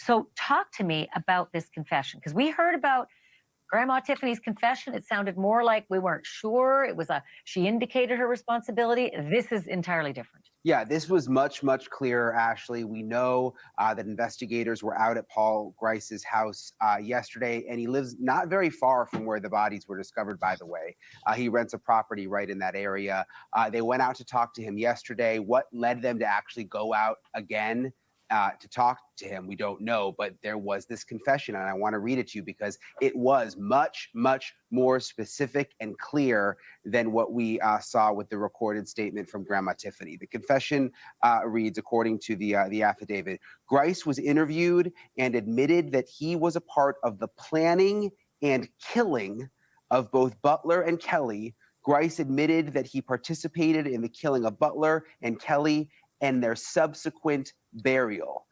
So talk to me about this confession, because we heard about Grandma Tifany's confession. It sounded more like we weren't sure. She indicated her responsibility. This is entirely different. Yeah, this was much, much clearer, Ashley. We know that investigators were out at Paul Grice's house yesterday, and he lives not very far from where the bodies were discovered, by the way. He rents a property right in that area. They went out to talk to him yesterday. What led them to actually go out again to talk to him, we don't know, but there was this confession, and I want to read it to you because it was much, much more specific and clear than what we saw with the recorded statement from Grandma Tifany. The confession reads, according to the affidavit, Grice was interviewed and admitted that he was a part of the planning and killing of both Butler and Kelley. Grice admitted that he participated in the killing of Butler and Kelley and their subsequent burial.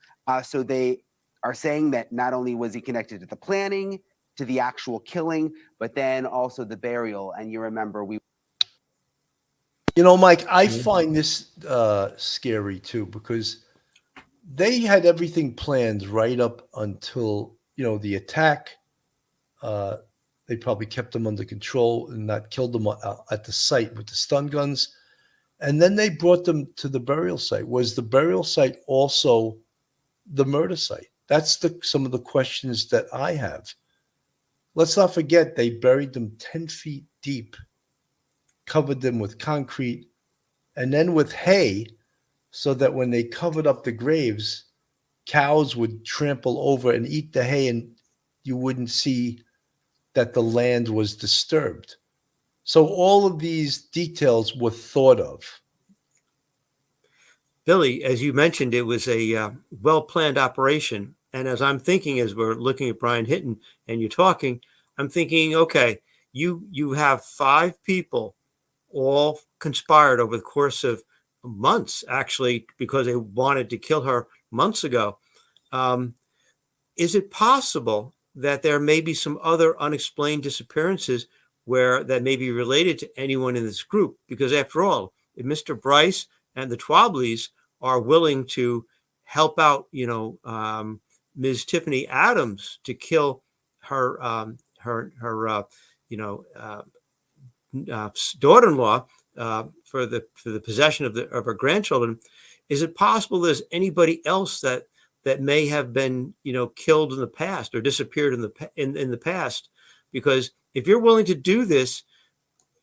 So they are saying that not only was he connected to the planning, to the actual killing, but then also the burial. And you remember Mike, I find this scary too, because they had everything planned right up until, the attack. They probably kept them under control and not killed them at the site with the stun guns. And then they brought them to the burial site. Was the burial site also the murder site? That's some of the questions that I have. Let's not forget, they buried them 10 feet deep, covered them with concrete, and then with hay, so that when they covered up the graves, cows would trample over and eat the hay, and you wouldn't see that the land was disturbed. So all of these details were thought of. Billy, as you mentioned, it was a well-planned operation. And as I'm thinking, as we're looking at Brian Hinton and you're talking, I'm thinking, okay, you have 5 people all conspired over the course of months, actually, because they wanted to kill her months ago. Is it possible that there may be some other unexplained disappearances that may be related to anyone in this group? Because after all, if Mr. Bryce and the Twomblys are willing to help out, Ms. Tifany Adams to kill her daughter-in-law for the possession of her grandchildren, is it possible there's anybody else that may have been killed in the past or disappeared in the past? Because if you're willing to do this,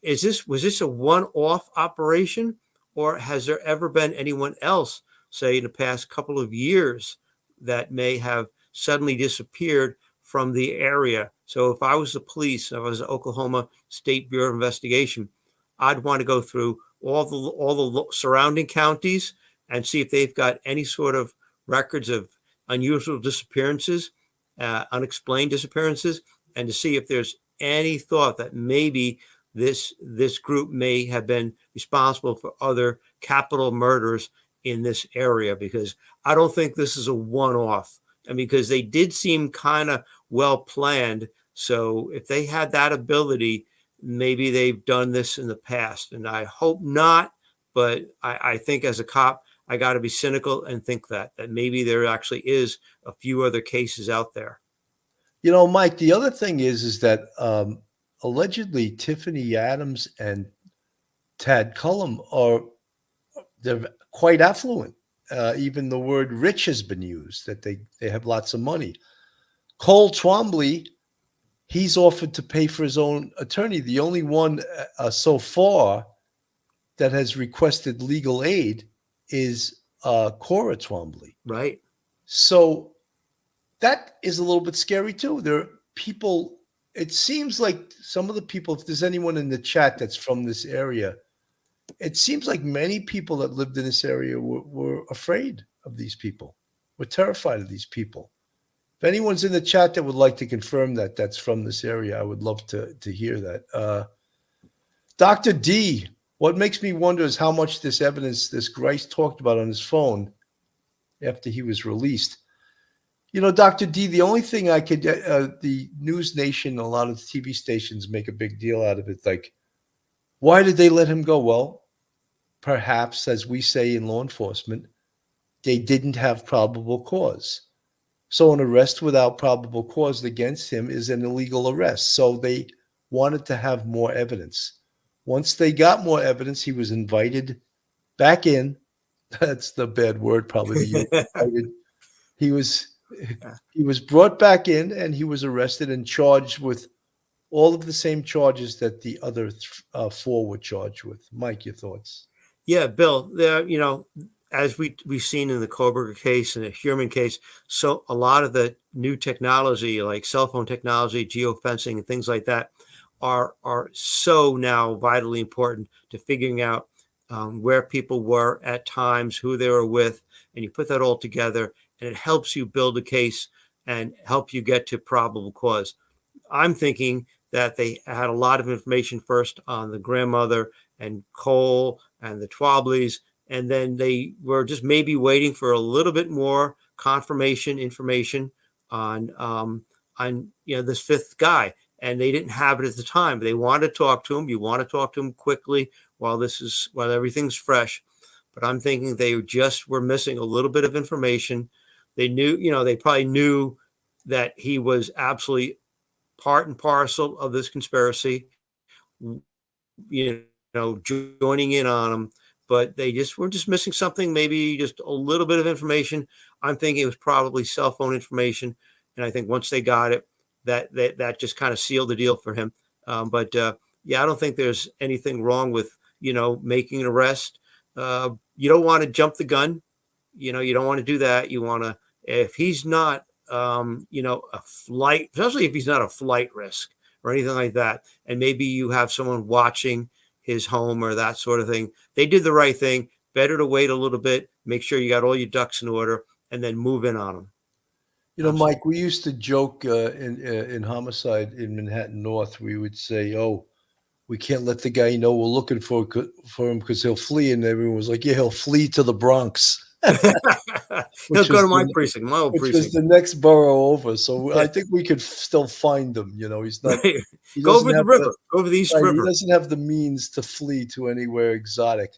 was this a one-off operation, or has there ever been anyone else, say in the past couple of years, that may have suddenly disappeared from the area? So if I was the police, if I was the Oklahoma State Bureau of Investigation, I'd want to go through all the surrounding counties and see if they've got any sort of records of unusual disappearances, unexplained disappearances, and to see if there's any thought that maybe this group may have been responsible for other capital murders in this area, because I don't think this is a one-off. Because they did seem kind of well planned. So if they had that ability, maybe they've done this in the past. And I hope not, but I think as a cop, I got to be cynical and think that maybe there actually is a few other cases out there. Mike, the other thing is that allegedly Tifany Adams and Tad Cullum they're quite affluent. Even the word rich has been used, that they have lots of money. Cole Twombly, he's offered to pay for his own attorney. The only one so far that has requested legal aid is Cora Twombly. Right. So that is a little bit scary too. There are people, it seems like some of the people, if there's anyone in the chat that's from this area, it seems like many people that lived in this area were afraid of these people, were terrified of these people. If anyone's in the chat that would like to confirm that that's from this area, I would love to hear that. Dr. D, what makes me wonder is how much this evidence, this Grice talked about on his phone after he was released. Dr. D, the only thing I could, the News Nation, a lot of the TV stations make a big deal out of it. Like, why did they let him go? Well, perhaps, as we say in law enforcement, they didn't have probable cause. So an arrest without probable cause against him is an illegal arrest. So they wanted to have more evidence. Once they got more evidence, he was invited back in. That's the bad word, probably to use. Invited. He was brought back in, and he was arrested and charged with all of the same charges that the other four were charged with. Mike, your thoughts? Yeah, Bill, there, as we've seen in the Koberger case and the Human case, so a lot of the new technology, like cell phone technology, geofencing, and things like that, are so now vitally important to figuring out where people were at times, who they were with, and you put that all together, and it helps you build a case and help you get to probable cause. I'm thinking that they had a lot of information first on the grandmother and Cole and the Twobleys, and then they were just maybe waiting for a little bit more confirmation information on this fifth guy, and they didn't have it at the time. They wanted to talk to him. You want to talk to him quickly while everything's fresh. But I'm thinking they just were missing a little bit of information. They knew, they probably knew that he was absolutely part and parcel of this conspiracy, joining in on them, but they were just missing something, maybe just a little bit of information. I'm thinking it was probably cell phone information. And I think once they got it, that just kind of sealed the deal for him. But I don't think there's anything wrong with, making an arrest. You don't want to jump the gun. You don't want to do that. You want to, if he's not, a flight, especially if he's not a flight risk or anything like that, and maybe you have someone watching his home or that sort of thing, they did the right thing. Better to wait a little bit, make sure you got all your ducks in order, and then move in on them. Mike, we used to joke in homicide in Manhattan North. We would say, "Oh, we can't let the guy know we're looking for him because he'll flee," and everyone was like, "Yeah, he'll flee to the Bronx." He'll go to my precinct, my old which precinct. is the next borough over. So I think we could still find him. He's not. Go over the river, over the East River. He doesn't have the means to flee to anywhere exotic.